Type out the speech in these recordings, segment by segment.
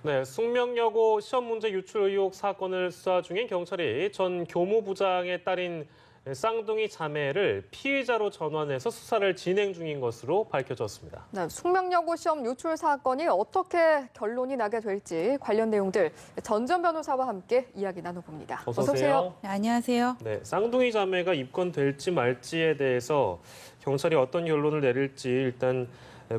네, 숙명여고 시험 문제 유출 의혹 사건을 수사 중인 경찰이 전 교무부장의 딸인 쌍둥이 자매를 피의자로 전환해서 수사를 진행 중인 것으로 밝혀졌습니다. 네, 숙명여고 시험 유출 사건이 어떻게 결론이 나게 될지 관련 내용들 전전 변호사와 함께 이야기 나눠봅니다. 어서 오세요. 네, 안녕하세요. 네, 쌍둥이 자매가 입건될지 말지에 대해서 경찰이 어떤 결론을 내릴지 일단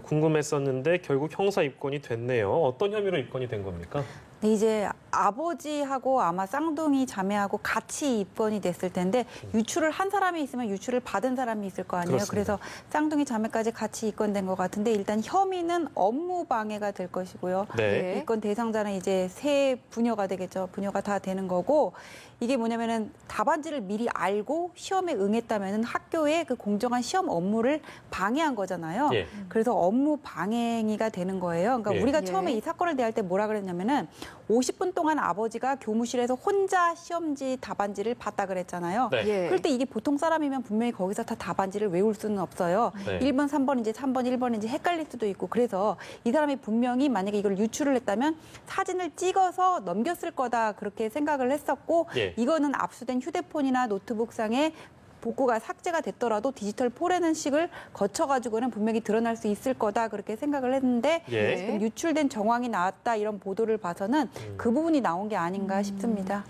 궁금했었는데 결국 형사 입건이 됐네요. 어떤 혐의로 입건이 된 겁니까? 네, 이제 아버지하고 아마 쌍둥이 자매하고 같이 입건이 됐을 텐데 유출을 한 사람이 있으면 유출을 받은 사람이 있을 거 아니에요. 그렇습니다. 그래서 쌍둥이 자매까지 같이 입건된 것 같은데 일단 혐의는 업무 방해가 될 것이고요. 네. 입건 대상자는 이제 세 부녀가 되겠죠. 부녀가 다 되는 거고 이게 뭐냐면은 답안지를 미리 알고 시험에 응했다면은 학교의 그 공정한 시험 업무를 방해한 거잖아요. 예. 그래서 업무 방해행위가 되는 거예요. 그러니까 예. 우리가 처음에 이 사건을 대할 때 뭐라 그랬냐면은 50분 동안 아버지가 교무실에서 혼자 시험지 답안지를 봤다 그랬잖아요. 네. 예. 그럴 때 이게 보통 사람이면 분명히 거기서 다 답안지를 외울 수는 없어요. 네. 1번, 3번인지 3번, 1번인지 헷갈릴 수도 있고 그래서 이 사람이 분명히 만약에 이걸 유출을 했다면 사진을 찍어서 넘겼을 거다 그렇게 생각을 했었고 예. 이거는 압수된 휴대폰이나 노트북상에 복구가 삭제가 됐더라도 디지털 포렌식을 거쳐가지고는 분명히 드러날 수 있을 거다 그렇게 생각을 했는데 예. 지금 유출된 정황이 나왔다 이런 보도를 봐서는 그 부분이 나온 게 아닌가 싶습니다.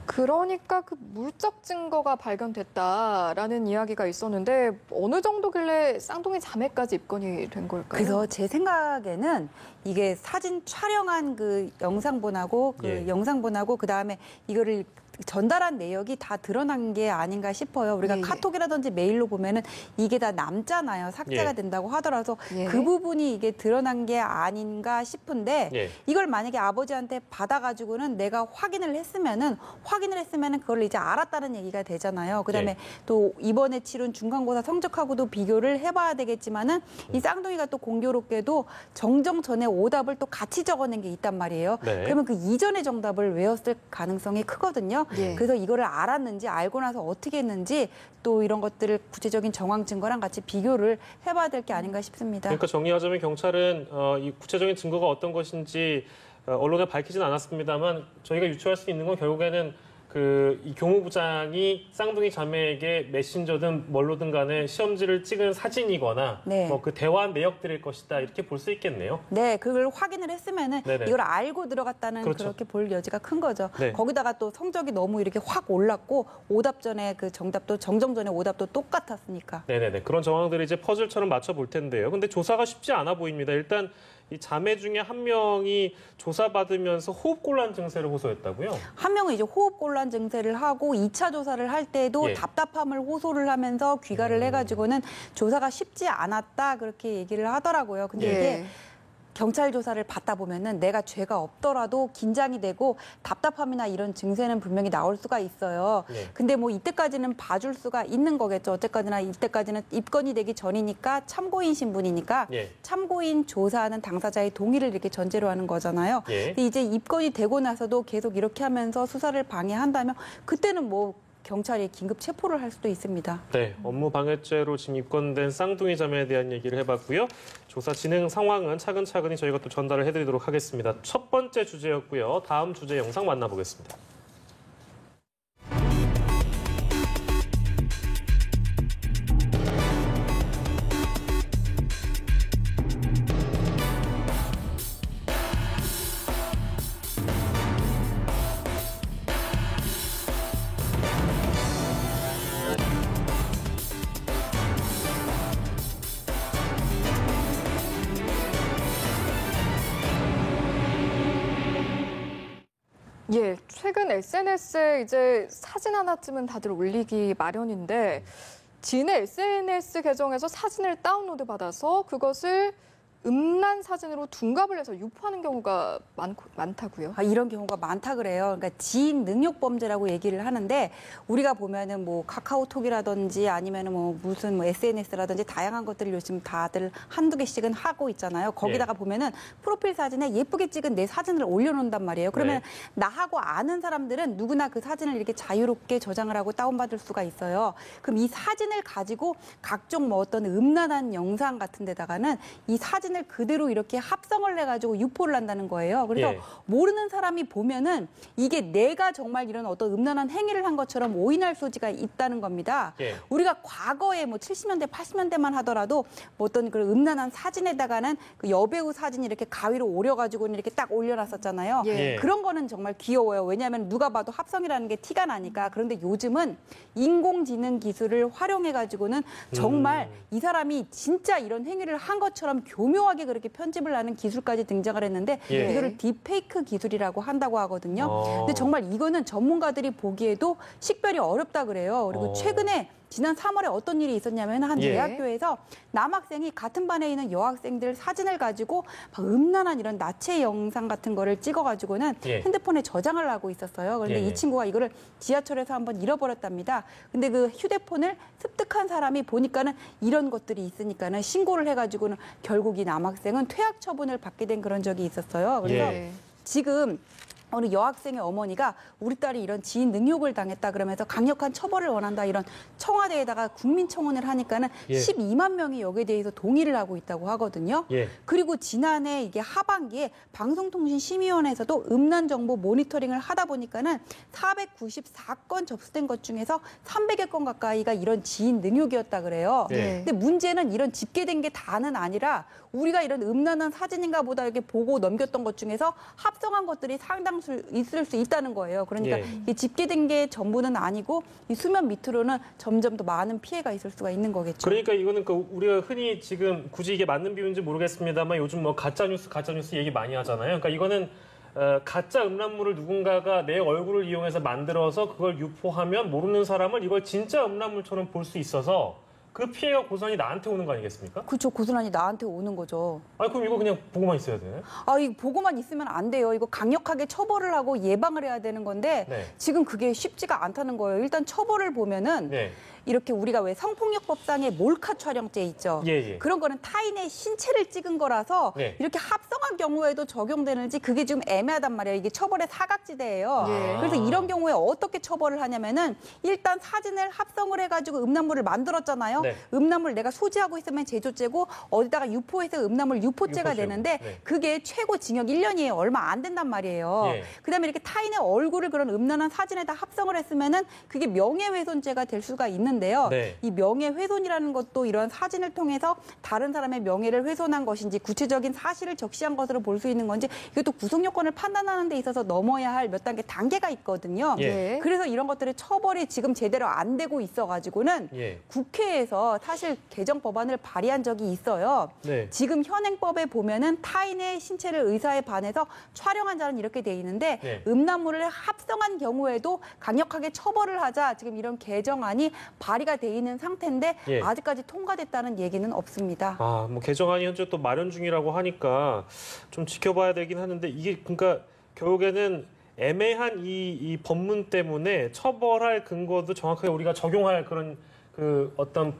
그러니까 그 물적 증거가 발견됐다라는 이야기가 있었는데 어느 정도길래 쌍둥이 자매까지 입건이 된 걸까요? 그래서 제 생각에는 이게 사진 촬영한 그 영상본하고 영상본하고 그다음에 이거를 전달한 내역이 다 드러난 게 아닌가 싶어요. 우리가 카톡이라든지 메일로 보면은 이게 다 남잖아요. 삭제가 된다고 하더라도 그 부분이 이게 드러난 게 아닌가 싶은데 이걸 만약에 아버지한테 받아가지고는 내가 확인을 했으면은 그걸 이제 알았다는 얘기가 되잖아요. 그다음에 또 이번에 치른 중간고사 성적하고도 비교를 해봐야 되겠지만은 이 쌍둥이가 또 공교롭게도 정정 전에 오답을 또 같이 적어낸 게 있단 말이에요. 그러면 그 이전의 정답을 외웠을 가능성이 크거든요. 그래서 이거를 알았는지 알고 나서 어떻게 했는지 또 이런 것들을 구체적인 정황 증거랑 같이 비교를 해봐야 될 게 아닌가 싶습니다. 그러니까 정리하자면 경찰은 이 구체적인 증거가 어떤 것인지 언론에 밝히진 않았습니다만 저희가 유추할 수 있는 건 결국에는 이 교무부장이 쌍둥이 자매에게 메신저든 뭘로든 간에 시험지를 찍은 사진이거나 뭐 그 대화한 내역들일 것이다 이렇게 볼 수 있겠네요. 네, 그걸 확인을 했으면은 이걸 알고 들어갔다는 그렇게 볼 여지가 큰 거죠. 거기다가 또 성적이 너무 이렇게 확 올랐고 오답 전에 그 정답도 정정 전에 오답도 똑같았으니까. 네네네. 그런 정황들을 이제 퍼즐처럼 맞춰 볼 텐데요. 근데 조사가 쉽지 않아 보입니다. 일단 이 자매 중에 한 명이 조사받으면서 호흡곤란 증세를 호소했다고요? 한 명은 이제 호흡곤란 증세를 하고 2차 조사를 할 때도 답답함을 호소를 하면서 귀가를 해가지고는 조사가 쉽지 않았다 그렇게 얘기를 하더라고요. 근데 이게 경찰 조사를 받다 보면은 내가 죄가 없더라도 긴장이 되고 답답함이나 이런 증세는 분명히 나올 수가 있어요. 근데 뭐 이때까지는 봐줄 수가 있는 거겠죠. 어쨌거나 이때까지는 입건이 되기 전이니까 참고인 신분이니까 참고인 조사하는 당사자의 동의를 이렇게 전제로 하는 거잖아요. 근데 이제 입건이 되고 나서도 계속 이렇게 하면서 수사를 방해한다면 그때는 뭐 경찰이 긴급 체포를 할 수도 있습니다. 네, 업무 방해죄로 지금 입건된 쌍둥이 자매에 대한 얘기를 해봤고요. 조사 진행 상황은 차근차근히 저희가 또 전달을 해드리도록 하겠습니다. 첫 번째 주제였고요. 다음 주제 영상 만나보겠습니다. 예, 최근 SNS에 이제 사진 하나쯤은 다들 올리기 마련인데 지인의 SNS 계정에서 사진을 다운로드 받아서 그것을 음란 사진으로 둔갑을 해서 유포하는 경우가 많다고요? 이런 경우가 많다 그래요. 그러니까 지인 능욕 범죄라고 얘기를 하는데 우리가 보면은 뭐 카카오톡이라든지 아니면은 뭐 무슨 뭐 SNS라든지 다양한 것들을 요즘 다들 한두 개씩은 하고 있잖아요. 거기다가 보면은 프로필 사진에 예쁘게 찍은 내 사진을 올려놓는단 말이에요. 그러면 나하고 아는 사람들은 누구나 그 사진을 이렇게 자유롭게 저장을 하고 다운받을 수가 있어요. 그럼 이 사진을 가지고 각종 뭐 어떤 음란한 영상 같은 데다가는 이 사진 사진을 그대로 이렇게 합성을 해가지고 유포를 한다는 거예요. 그래서 예. 모르는 사람이 보면은 이게 내가 정말 이런 어떤 음란한 행위를 한 것처럼 오인할 소지가 있다는 겁니다. 예. 우리가 과거에 뭐 70년대, 80년대만 하더라도 뭐 어떤 그런 음란한 사진에다가는 그 여배우 사진 이렇게 가위로 오려가지고는 이렇게 딱 올려놨었잖아요. 예. 그런 거는 정말 귀여워요. 왜냐하면 누가 봐도 합성이라는 게 티가 나니까. 그런데 요즘은 인공지능 기술을 활용해가지고는 정말 이 사람이 진짜 이런 행위를 한 것처럼 교묘하게 그렇게 편집을 하는 기술까지 등장을 했는데 예. 이거를 딥페이크 기술이라고 한다고 하거든요. 어. 근데 정말 이거는 전문가들이 보기에도 식별이 어렵다 그래요. 그리고 최근에 지난 3월에 어떤 일이 있었냐면 한 예. 대학교에서 남학생이 같은 반에 있는 여학생들 사진을 가지고 막 음란한 이런 나체 영상 같은 거를 찍어가지고는 예. 핸드폰에 저장을 하고 있었어요. 그런데 예, 예. 이 친구가 이거를 지하철에서 한번 잃어버렸답니다. 근데 그 휴대폰을 습득한 사람이 보니까는 이런 것들이 있으니까는 신고를 해가지고는 결국 이 남학생은 퇴학 처분을 받게 된 그런 적이 있었어요. 그래서 예. 지금 어느 여학생의 어머니가 우리 딸이 이런 지인 능욕을 당했다 그러면서 강력한 처벌을 원한다 이런 청와대에다가 국민청원을 하니까는 예. 12만 명이 여기에 대해서 동의를 하고 있다고 하거든요. 예. 그리고 지난해 이게 하반기에 방송통신심의위원회에서도 음란 정보 모니터링을 하다 보니까는 494건 접수된 것 중에서 300여 건 가까이가 이런 지인 능욕이었다 그래요. 예. 근데 문제는 이런 집계된 게 다는 아니라 우리가 이런 음란한 사진인가 보다 이렇게 보고 넘겼던 것 중에서 합성한 것들이 상당수 있을 수 있다는 거예요. 그러니까 예. 이 집계된 게 전부는 아니고 이 수면 밑으로는 점점 더 많은 피해가 있을 수가 있는 거겠죠. 그러니까 이거는 그 우리가 흔히 지금 굳이 이게 맞는 비유인지 모르겠습니다만 요즘 뭐 가짜 뉴스 얘기 많이 하잖아요. 그러니까 이거는 가짜 음란물을 누군가가 내 얼굴을 이용해서 만들어서 그걸 유포하면 모르는 사람을 이걸 진짜 음란물처럼 볼 수 있어서 그 피해가 고스란히 나한테 오는 거 아니겠습니까? 그렇죠. 고스란히 나한테 오는 거죠. 아니 그럼 이거 그냥 보고만 있어야 돼? 아, 이거 보고만 있으면 안 돼요. 이거 강력하게 처벌을 하고 예방을 해야 되는 건데 네. 지금 그게 쉽지가 않다는 거예요. 일단 처벌을 보면은 네. 이렇게 우리가 왜 성폭력법상의 몰카 촬영죄 있죠. 예, 예. 그런 거는 타인의 신체를 찍은 거라서 네. 이렇게 합성한 경우에도 적용되는지 그게 좀 애매하단 말이에요. 이게 처벌의 사각지대예요. 예. 그래서 이런 경우에 어떻게 처벌을 하냐면은 일단 사진을 합성을 해가지고 음란물을 만들었잖아요. 네. 음란물 내가 소지하고 있으면 제조죄고 어디다가 유포해서 음란물 유포죄가 유포죄고. 되는데 네. 그게 최고 징역 1년이에요. 얼마 안 된단 말이에요. 예. 그다음에 이렇게 타인의 얼굴을 그런 음란한 사진에다 합성을 했으면은 그게 명예훼손죄가 될 수가 있는데요. 네. 이 명예훼손이라는 것도 이런 사진을 통해서 다른 사람의 명예를 훼손한 것인지 구체적인 사실을 적시한 것으로 볼 수 있는 건지 이것도 구속 요건을 판단하는 데 있어서 넘어야 할 몇 단계 단계가 있거든요. 예. 그래서 이런 것들의 처벌이 지금 제대로 안 되고 있어가지고는 예. 국회에서 사실 개정 법안을 발의한 적이 있어요. 네. 지금 현행법에 보면은 타인의 신체를 의사에 반해서 촬영한 자는 이렇게 돼 있는데 네. 음란물을 합성한 경우에도 강력하게 처벌을 하자 지금 이런 개정안이 발의가 돼 있는 상태인데 예. 아직까지 통과됐다는 얘기는 없습니다. 아, 뭐 개정안이 현재 또 마련 중이라고 하니까 좀 지켜봐야 되긴 하는데 이게 그러니까 결국에는 애매한 이 법문 때문에 처벌할 근거도 정확하게 우리가 적용할 그런 그 어떤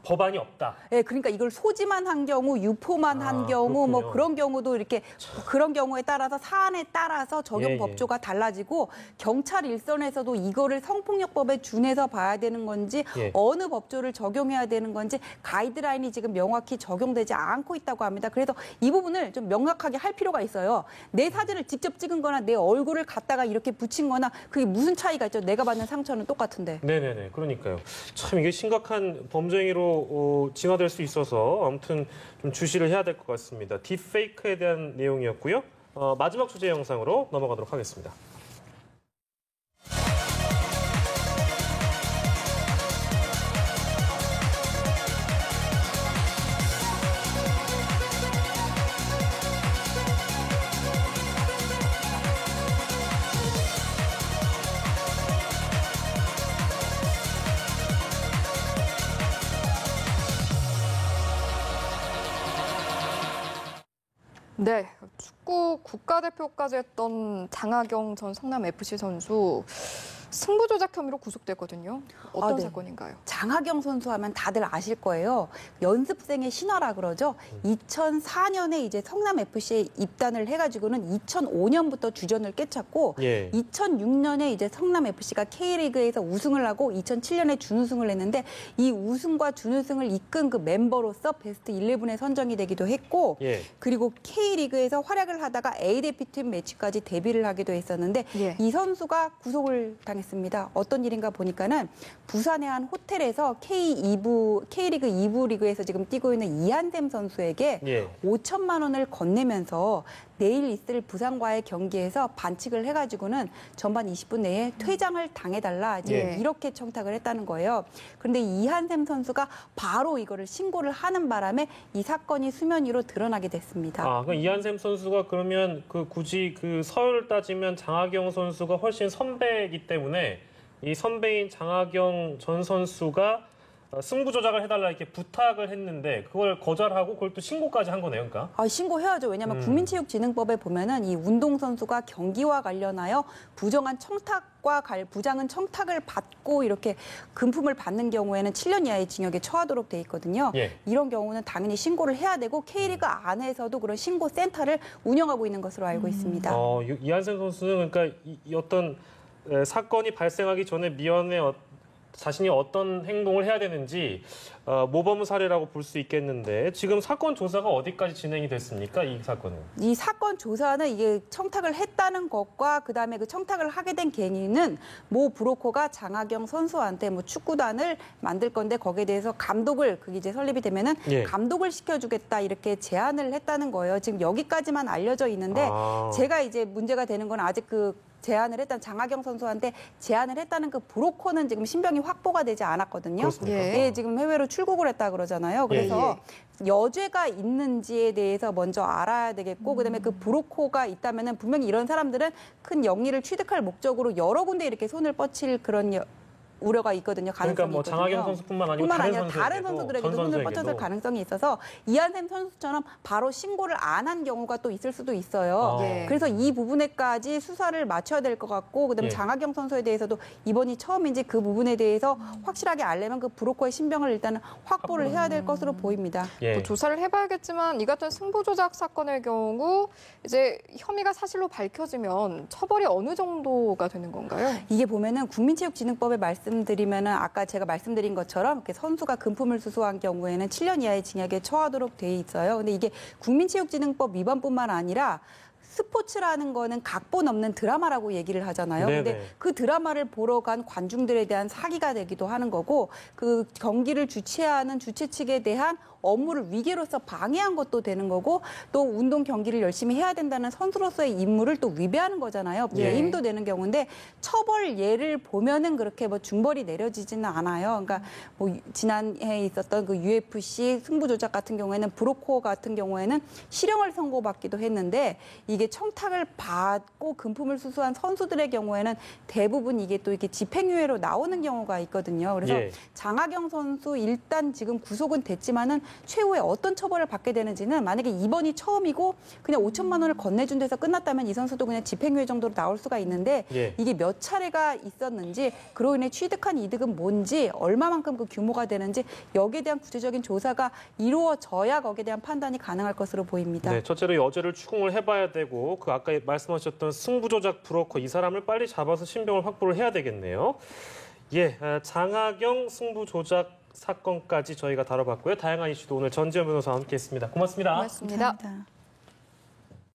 법안이 없다. 예, 그러니까 이걸 소지만 한 경우, 유포만 한 경우, 그렇군요. 뭐 그런 경우도 이렇게 그런 경우에 따라서 사안에 따라서 적용 예, 예. 법조가 달라지고 경찰 일선에서도 이거를 성폭력법에 준해서 봐야 되는 건지 예. 어느 법조를 적용해야 되는 건지 가이드라인이 지금 명확히 적용되지 않고 있다고 합니다. 그래서 이 부분을 좀 명확하게 할 필요가 있어요. 내 사진을 직접 찍은 거나 내 얼굴을 갖다가 이렇게 붙인 거나 그게 무슨 차이가 있죠? 내가 받는 상처는 똑같은데. 네네네. 그러니까요. 참 이게 심각한 범죄행위로 진화될 수 있어서 아무튼 좀 주시를 해야 될 것 같습니다. 딥페이크에 대한 내용이었고요. 마지막 주제 영상으로 넘어가도록 하겠습니다. 네, 축구 국가대표까지 했던 장하경 전 성남 FC 선수 승부 조작 혐의로 구속됐거든요. 어떤 네. 사건인가요? 장하경 선수 하면 다들 아실 거예요. 연습생의 신화라 그러죠. 2004년에 이제 성남FC에 입단을 해가지고는 2005년부터 주전을 꿰찼고 예. 2006년에 이제 성남FC가 K리그에서 우승을 하고 2007년에 준우승을 했는데 이 우승과 준우승을 이끈 그 멤버로서 베스트 11에 선정이 되기도 했고 예. 그리고 K리그에서 활약을 하다가 A대표팀 매치까지 데뷔를 하기도 했었는데 예. 이 선수가 구속을 당했습니다. 어떤 일인가 보니까는 부산의 한 호텔에서 K리그 2부 리그에서 지금 뛰고 있는 이한샘 선수에게 예. 5천만 원을 건네면서 내일 있을 부산과의 경기에서 반칙을 해가지고는 전반 20분 내에 퇴장을 당해달라 이제 예. 이렇게 청탁을 했다는 거예요. 그런데 이한샘 선수가 바로 이거를 신고를 하는 바람에 이 사건이 수면 위로 드러나게 됐습니다. 아, 그럼 이한샘 선수가 그러면 굳이 서열 따지면 장하경 선수가 훨씬 선배이기 때문에 이 선배인 장하경 전 선수가 승부 조작을 해달라 이렇게 부탁을 했는데 그걸 거절하고 그걸 또 신고까지 한 거네요, 그러니까. 신고해야죠. 왜냐하면 국민체육진흥법에 보면은 이 운동선수가 경기와 관련하여 부정한 부장은 청탁을 받고 이렇게 금품을 받는 경우에는 7년 이하의 징역에 처하도록 돼 있거든요. 예. 이런 경우는 당연히 신고를 해야 되고 K리그 안에서도 그런 신고 센터를 운영하고 있는 것으로 알고 있습니다. 이한샘 선수는 그러니까 이 어떤 사건이 발생하기 전에 미연에 자신이 어떤 행동을 해야 되는지 모범 사례라고 볼 수 있겠는데 지금 사건 조사가 어디까지 진행이 됐습니까? 이 사건은? 이 사건 조사는 이게 청탁을 했다는 것과 그다음에 그 청탁을 하게 된 계기는 모 브로커가 장하경 선수한테 뭐 축구단을 만들 건데 거기에 대해서 감독을 그게 이제 설립이 되면은 예. 감독을 시켜주겠다 이렇게 제안을 했다는 거예요. 지금 여기까지만 알려져 있는데 제가 이제 문제가 되는 건 아직 제안을 했던 장하경 선수한테 제안을 했다는 그 브로커는 지금 신병이 확보가 되지 않았거든요. 그렇습니까? 예. 지금 해외로 출국을 했다 그러잖아요. 그래서 여죄가 있는지에 대해서 먼저 알아야 되겠고 그다음에 그 브로커가 있다면은 분명히 이런 사람들은 큰 영리를 취득할 목적으로 여러 군데 이렇게 손을 뻗칠 그런 우려가 있거든요. 가능성이 그러니까 뭐 장하경 있거든요. 선수뿐만 아니고 다른 선수들에게도 손을 뻗쳤을 가능성이 있어서 이한샘 선수처럼 바로 신고를 안 한 경우가 또 있을 수도 있어요. 예. 그래서 이 부분에까지 수사를 맞춰야 될 것 같고 그다음에 예. 장하경 선수에 대해서도 이번이 처음인지 그 부분에 대해서 확실하게 알려면 그 브로커의 신병을 일단은 확보를 해야 될 것으로 보입니다. 예. 또 조사를 해봐야겠지만 이 같은 승부 조작 사건의 경우 이제 혐의가 사실로 밝혀지면 처벌이 어느 정도가 되는 건가요? 이게 보면은 국민체육진흥법에 말씀드리면은 아까 제가 말씀드린 것처럼 이렇게 선수가 금품을 수수한 경우에는 7년 이하의 징역에 처하도록 돼 있어요. 근데 이게 국민체육진흥법 위반뿐만 아니라 스포츠라는 거는 각본 없는 드라마라고 얘기를 하잖아요. 네네. 근데 그 드라마를 보러 간 관중들에 대한 사기가 되기도 하는 거고 그 경기를 주최하는 주최 측에 대한 업무를 위계로서 방해한 것도 되는 거고 또 운동 경기를 열심히 해야 된다는 선수로서의 임무를 또 위배하는 거잖아요. 배임도 되는 경우인데 처벌 예를 보면은 그렇게 뭐 중벌이 내려지지는 않아요. 그러니까 뭐 지난해 있었던 그 UFC 승부 조작 같은 경우에는 브로커 같은 경우에는 실형을 선고받기도 했는데 이게 청탁을 받고 금품을 수수한 선수들의 경우에는 대부분 이게 또 이렇게 집행유예로 나오는 경우가 있거든요. 그래서 예. 장하경 선수 일단 지금 구속은 됐지만은 최후에 어떤 처벌을 받게 되는지는 만약에 이번이 처음이고 그냥 5천만 원을 건네준 데서 끝났다면 이 선수도 그냥 집행유예 정도로 나올 수가 있는데 예. 이게 몇 차례가 있었는지 그로 인해 취득한 이득은 뭔지 얼마만큼 그 규모가 되는지 여기에 대한 구체적인 조사가 이루어져야 거기에 대한 판단이 가능할 것으로 보입니다. 네, 첫째로 여죄를 추궁을 해봐야 되고 그 아까 말씀하셨던 승부조작 브로커 이 사람을 빨리 잡아서 신병을 확보를 해야 되겠네요. 예, 장하경 승부조작 사건까지 저희가 다뤄봤고요. 다양한 이슈도 오늘 전지현 변호사와 함께했습니다. 고맙습니다. 고맙습니다. 감사합니다.